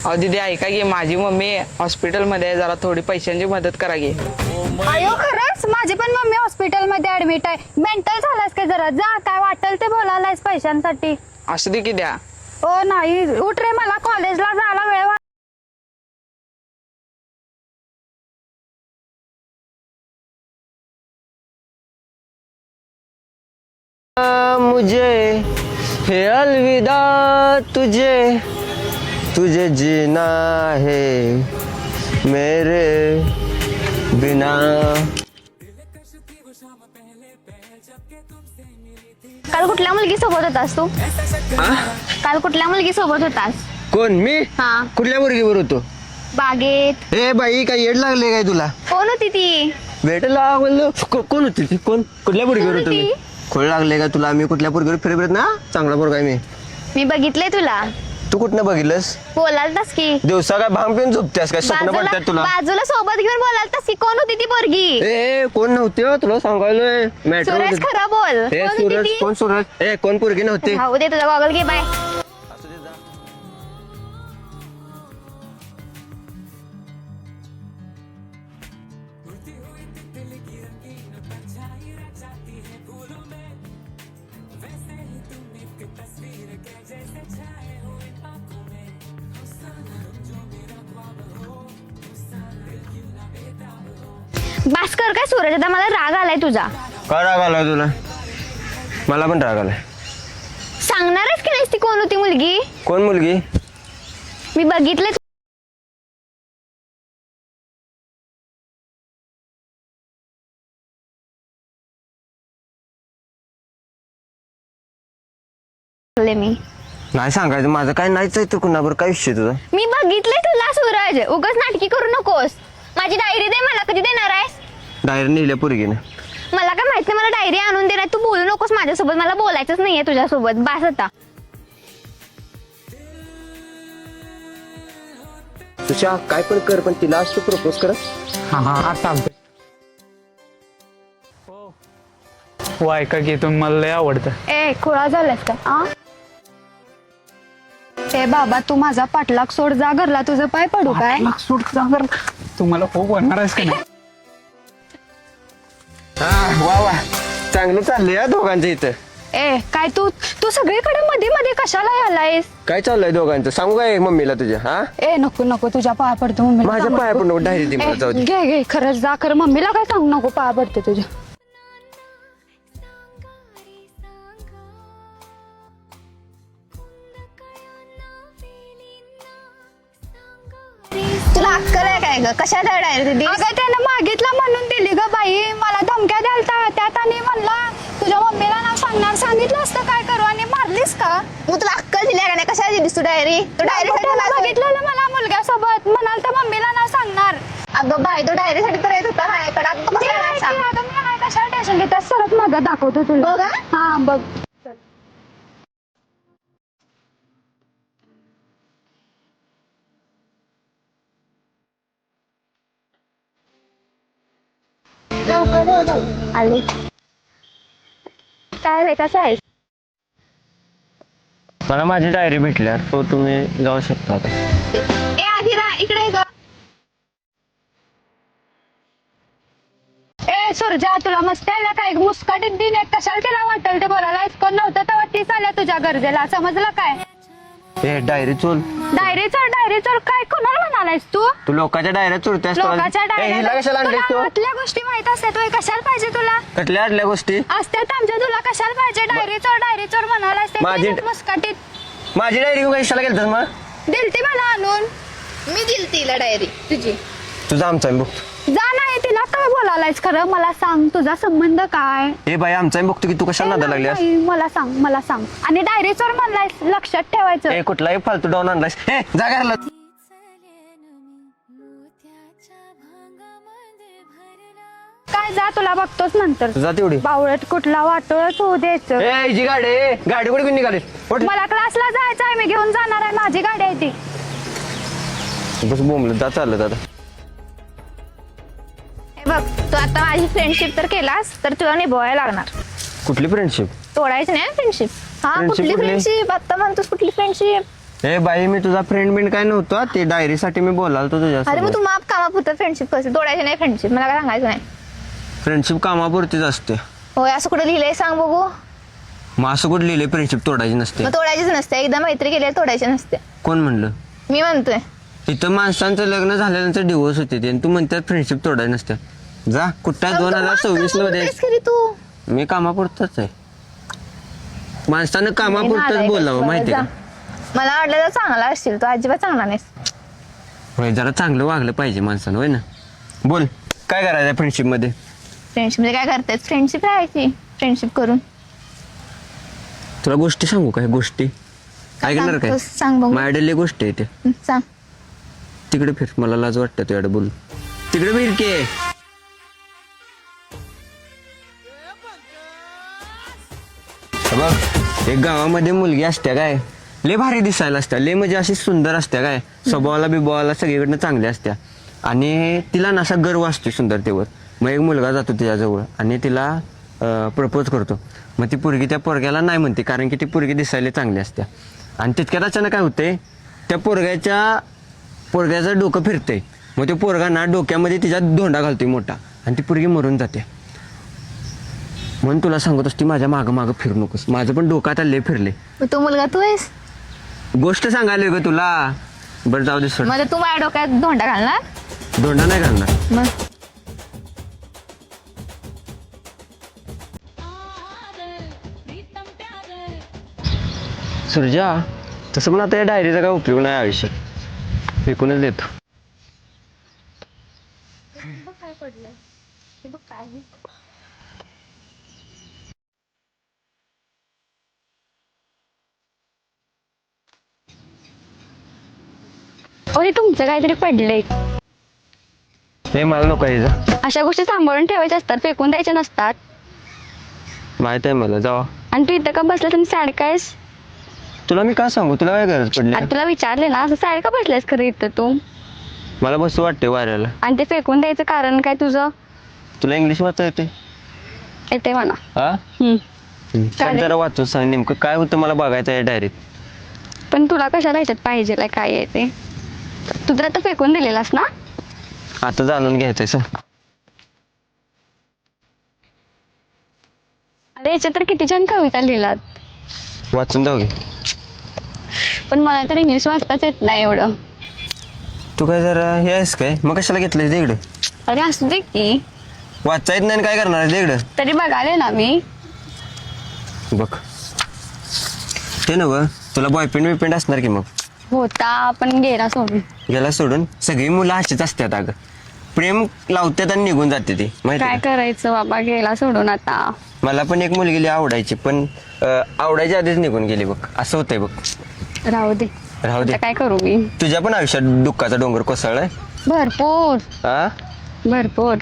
अहो दीदी ऐका की माझी मम्मी हॉस्पिटलमध्ये आहे, जरा थोडी पैशांची मदत करा की. अयो खरंच माझी पण मम्मी हॉस्पिटलमध्ये ऍडमिट आहे. मेंटल झालायस काय जरा? जा काय वाटेल ते बोलायलायस पैशांसाठी. असू दे की द्या. ओ नाही उठ रे, मला कॉलेजला जायला वेळ मुझे है अलविदा तुझे, तुझे जीना है मेरे बिना. काल कुठल्या मुलगी सोबत होतास तू? काल कुठल्या मुलगी सोबत होतास? कोण मी? हा. कुठल्या मुलगीवर होतो? बागेत. ए बाई काय येड लागले काय तुला? कोण होती ती? भेटला बोललो कोण होती ती? कोण कुठल्या पोरगीवर कोण होतो मी? होती? खोळ लागले का तुला? मी कुठल्या पोरगीवर फिरत ना? चांगला पोरगा आहे मी. मी बघितलंय तुला. तू कुठनं बघितलंस? बोलालतास की. दिवसा काय भांग पिऊन झोपतेस काय? स्वप्न पडतात तुला? बाजूला सोबत घेऊन बोलालतास की. कोण होती ती पोरगी? ए कोण नव्हते हो, तुला सांगायलोय. सुरेश खरं बोल. ए कोण होती सूरज ती? कोण? सूरज ए कोण पोरगी नव्हती? राहू दे, तुझा गॉगल घे. बाय. भास्कर काय सूरज, आता मला राग आलाय तुझा. काय राग आलाय तुला? मला पण राग आलाय. सांगणारच की नाहीस ती कोण होती मुलगी? कोण मुलगी? मी बघितले. मी नाही सांगायचं, माझं काय नाहीच आहे तर कुणावर. काय विषय तुझा? मी बघितलंय तुला सूरज. उगाच नाटकी करू नकोस. माझी डायरी दे मला. कधी देणार आहेस? डायरेक्ट नेल्या पोरगीनं. मला काय माहिती नाही, मला डायरी आणून देणार. तू बोलू नकोस माझ्यासोबत. मला बोलायचंच नाहीये तुझ्यासोबत. बास आता. तुझ्या काय पण कर, पण तिला आज तू प्रपोज कर. हा चालतंय. हो ऐका की तुम्ही मला लय आवडतं. ए खुळा झालास का? आ ए बाबा तू माझा पाठलाग सोड, जा घरला. तुझं पाय पडू काय? सूट तुम्हाला खूप बनणार आहेस का नाही? वा वा, चांगलं चाललंय या दोघांचं इथं. ए काय तू तू सगळीकडे मध्ये मध्ये कशाला आलायस? काय चाललंय दोघांचं? सांगू काय मम्मीला तुझ्या? हा ए नको नको, तुझ्या पाया पडतो मम्मीला. माझ्या सांगू पाया नको. पण डायरी दे मला, जाऊ दे. घे घे खरंच जा. खरं मम्मीला काय सांगू नको, पाया पडते तुझ्या. तुला अक्कल आहे काय ग? कशाला डायरी दिली? अगं त्यानं मागितला म्हणून दिली ग बाई. मला धमक्या द्यालता त्यात आणि म्हणला तुझ्या मम्मीला नाव सांगणार. सांगितलं असतं काय करू आणि मारलीस का? मग तुला अक्कल दिली का नाही? कशाला दिलीस तू डायरी? तू डायरी बघितलेलं मला मुलग्यासोबत. म्हणाल तर मम्मीला नाव सांगणार. अगं बाई, तो डायरी साठी तर येत होता माझ्याकडे. आता तू कशाला नाही सांग? अगं मी नाही कशाला टेन्शन घेतात. सरत माझा दाखवतो तुला. बघ हा. हा बघ. आले. काय रे, कसं आहेस? मला माझी डायरी भेटल्या, तो तुम्ही जाऊ शकता आता. ए आधीरा इकडे ये ग. ए सुरजा तुला मस्त आहे ना काय? मुस्काटीत दिन एक कशाला तिला वाटेल ते बोलायला. कोण नव्हतं तेव्हा तीच आल्या तुझ्या गरजेला. समजलं काय? A diary Chola. डायरी चोर काय? कोणाला म्हणालायस तू? तू लोकांच्या डायऱ्या चोरतेस. लोकांच्या हिला कशाला आणलीस तू? आतल्या गोष्टी माहित असतात होय. कशाला पाहिजे तुला? कटल्या आडल्या गोष्टी? असतात आमच्या. तुला कशाला पाहिजे? डायरी चोर म्हणालास ते माझी- तीनच मुस्काटीत. माझी डायरी कशाला गेलतास मग? दिलती मला आणून. मी दिली तिला डायरी तुझी. तुझा आमचा आहे बघ. जा नाही. तिला काय बोलायलायस खरं? मला सांग तुझा संबंध काय? ए बाई आमचा आहे बघतो की तू कशाला नादा लागल्यास. नाही, मला सांग. आणि डायरी चोर म्हणलायस, लक्षात ठेवायचं. ए कुठलाही फालतू डाऊन आणलास. ए जा घरला. काय जा, तुला बघतोच नंतर. तुझा तेवढी. बावळट कुठला वाटोळच होऊ द्यायचं. ए हिची गाडी आहे. गाडी कुठे घेऊन निघालीस? उठ. मला क्लासला जायचं आहे. मी घेऊन जाणार आहे. माझी गाडी आहे ती. बस बोंबलं जा, चाललं दादा. हे बघ, तू आता माझी फ्रेंडशिप तर केलास, तर तुला निभवायला लागणार. कुठली फ्रेंडशिप? तोडायची नाही फ्रेंडशिप. हा Friendship कुठली कुठली? फ्रेंडशिप? आता म्हणतोस कुठली फ्रेंडशिप? ए बाई मी तुझा फ्रेंड बिंड काय नव्हतं ते डायरीसाठी मी बोलालतो अरे मग तुझ्या तू माप कामापुरतं फ्रेंडशिप कसं तोडायची नाही फ्रेंडशिप मला काय सांगायचं नाही. फ्रेंडशिप कामापुरतीच असते. होय असं कुठं लिहिलंय सांग बघू. मग असं कुठं लिहिले फ्रेंडशिप तोडायची नसते? मग तोडायचीच नसते. एकदा मैत्री केली तोडायची नसते. कोण म्हणलं? मी म्हणतोय. इथं माणसांचं लग्न झाल्यानंतर डिवोर्स होते ते आणि तू म्हणतात फ्रेंडशिप तोडायची नसते. जा कुठं 2026 मध्ये तेच खरी तू मी कामापुरतच आहे. माणसानं कामापुरतच बोलावं माहिती जा. का? मला वाटलं तर चांगला असशील तू अजिबात चांगला नाहीस. होय जरा चांगलं वागलं पाहिजे माणसानं होय ना. बोल काय करायचं फ्रेंडशिप मध्ये? फ्रेंडशिप मध्ये काय करतेस? फ्रेंडशिप राहायची फ्रेंडशिप करून. तुला गोष्टी सांगू काय? गोष्टी ऐकणार काय? सांगतोस? सांग बघू. माझ्याकडे गोष्टी आहे त्या. सांग. तिकडे फिर मला लाज वाटतं तुझ्याकडे बोल. तिकडे फिर के बघ एक गावामध्ये मुलगी असते काय लय भारी दिसायला असत्या लय म्हणजे अशी सुंदर असते काय स्वभावाला बिभावाला सगळीकडनं चांगल्या असत्या आणि तिला ना असा गर्व असतो सुंदरतेवर. मग एक मुलगा जातो तिच्याजवळ आणि तिला प्रपोज करतो. मग ती पोरगी त्या पोरग्याला नाही म्हणते कारण की ती पोरगी दिसायला चांगली असत्या आणि तितक्यात अचानक काय होते त्या पोरग्याचं डोकं फिरतंय. मग ते पोरगा ना डोक्यामध्ये तिच्या धोंडा घालतोय मोठा आणि ती पोरगी मरून जाते. म्हणून तुला सांगत असते माझ्या मागं मागं फिरू नकोस. माझं पण डोकं आता लय फिरले. मग तो मुलगा तू आहेस. गोष्ट सांगायला ग तुला. बरं जाऊ दे सोड. मग तू माझ्या डोक्यात धोंडा घालणार. धोंडा नाही घालणार. मग सुरजा तसं पण आता या डायरीचा काय उपयोग नाही आयुष्यात. फेकूनच देतो. अरे तुमचं काहीतरी पडलंय. हे मला नको यायचं. अशा गोष्टी सांभाळून ठेवायच्या असतात फेकून द्यायच्या नसतात. माहित आहे मला. जावा. आणि तू इथं का बसलास आणि सॅड कायस? तुला मी काय सांगू तुला काय गरज पडली? आता तुला विचारले ना असं सॅड का बसलास खरं इथं तू? मला बसू वाटते वाऱ्याला. आणि ते फेकून द्यायचं कारण काय तुझं? तुला इंग्लिश वाचता येते? येते म्हणा. हा काय सांग जरा वाचून सांग नेमकं काय होतं मला बघायचं आहे डायरीत. पण तुला कशाला ह्याच्यात पाहिजे काय आहे ते? तू तर आता फेकून दिलेलास ना. आता जाणून घ्यायचंय सांग. अरे याच्यात तर किती छान कविता लिहिलात. वाचून जाऊ घे. पण मला तर इंग्लिश वाचताच येत नाही एवढं. तू काय जरा हे आहेस काय मग कशाला घेतलंय ते इकडं? अरे असू दे की. वाचता येत नाही काय करणार आहे ते इकडं? तरी बघाले ना मी. बघ ते नव तुला बॉयफ्रेंड बिफ्रेंड असणार की मग? होता पण गेला सोडून. गेला सोडून. सगळी मुलं अशीच असतात अगं. प्रेम लावतात आणि निघून जाते ती माहिती काय का? करायचं बाबा गेला सोडून आता. मला पण एक मुलगी आवडायची पण आवडायच्या आधीच निघून गेली बघ. असं होतंय बघ. राहू दे. राहू दे. आता काय करू मी? तुझ्या पण आयुष्यात दुःखाचा डोंगर कोसळलाय. भरपूर हा भरपूर.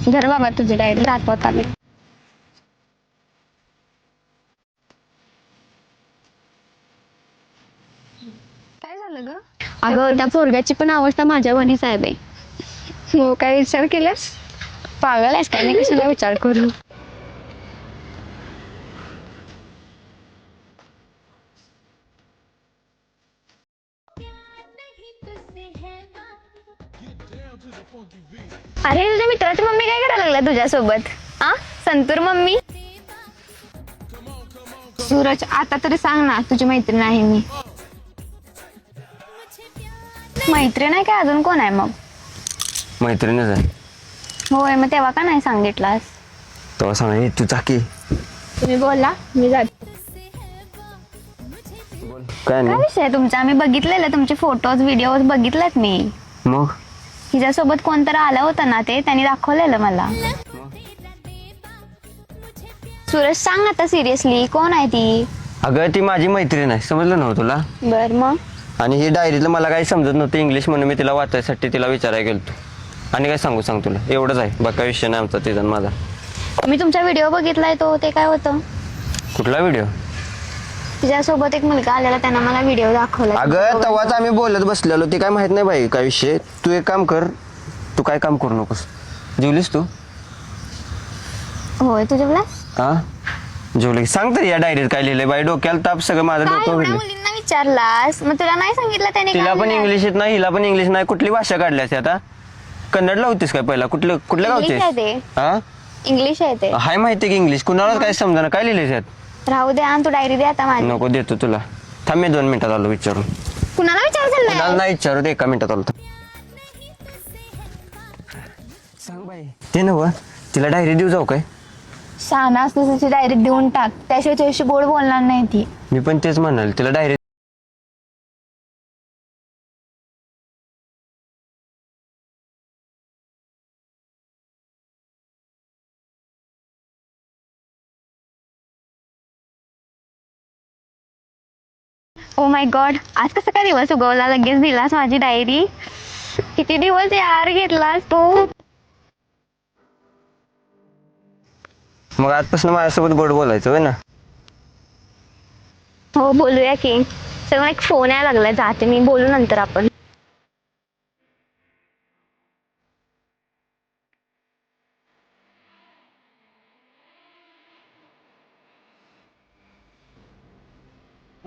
घर बाबा तुझी डायरी दाखवत आले. काय झालं ग? अगं त्या पोरग्याची पण अवस्था माझ्या वनीच आहे बाई. हो काय विचार केलास? पागल आहेस काय? मी कशाला विचार करू? अरे तुझ्या मित्राची मम्मी काय करायला लागल्या तुझ्यासोबत? आ संतूर मम्मी. सूरज आता तरी सांग ना तुझी मैत्रीण आहे मी. मैत्रीण आहे काय अजून कोण आहे मग? मैत्रीणच आहे. होय मग तेव्हा का नाही सांगितलास? तेव्हा सांगा तू चाकी तुम्ही बोलला मी जाते. काय काय नाही विषय तुमचा? मी बघितलेलं तुमचे फोटोज व्हिडिओज बघितलेत मी. मग हिच्यासोबत कोणतरी आलं होतं ना ते त्यांनी दाखवलेलं मला. सूरज सांग आता सिरियसली कोण आहे ती? अगं ती माझी मैत्रीण आहे समजलं नव्हतं तुला? बर मग आणि ही डायरीतलं मला काही समजत नव्हतं इंग्लिश म्हणून मी तिला वाचायसाठी तिला विचारायला गेलतो. आणि काय सांगू सांग तुला एवढंच आहे बघा विषय नाही आमचा तिचा माझा. मी तुमचा व्हिडिओ बघितलाय तो ते काय होतं? कुठला व्हिडिओ? तिच्यासोबत एक मुलगा आलेला त्यांना मला व्हिडिओ दाखवला. अगं तेव्हाच आम्ही बोलत बसलेलो ते काय माहित नाही बाई काय विषय. तू एक काम कर तू काय काम करू नकोस. जेवलीस तू? होय तुझ्या मला हा जेवलं की सांग तरी या डायरीत काय लिहिलंय बाई, डोक्याला ताप सगळं माझं काय डोकं एवढ्या फिरलं. मुलींना विचारलास मग तुला नाही सांगितलं त्याने तिला काय पण लिहिलंय? इंग्लिश येत नाही, हिला पण इंग्लिश नाही. कुठली भाषा काढल्यास आता? कन्नडला होतीस काय पहिला? कुठल्या इंग्लिश गावची आहे ते. हा? इंग्लिश आहे ते. हाय माहिती की इंग्लिश, कुणाला काय समजा काय लिहिलंय त्यात? राहू दे आणि तू डायरी दे आता माझी. नको, देतो तुला. थांब मी 2 मिनिटात आलो विचारून. कुणाला विचार कुणाला चाललाय? नाही विचारू दे, 1 मिनिटात आलो. सांग बाई, ते नव तिला डायरी देऊ जाऊ काय? शहाणा असतो त्याची डायरी देऊन टाक, त्याशिवाय तुझ्याशी गोड बोलणार नाही ती. मी पण तेच म्हणाल, तिला डायरी. ओ माय गॉड, आज कसं काय दिवस उगवला, लगेच दिलास माझी डायरी. किती दिवस यार घेतलास तू. मग आजपासून माझ्यासोबत गोड बोलायचं होय ना? हो बोलूया की. सगळं एक फोन यायला लागलाय, जाते मी, बोलू नंतर आपण.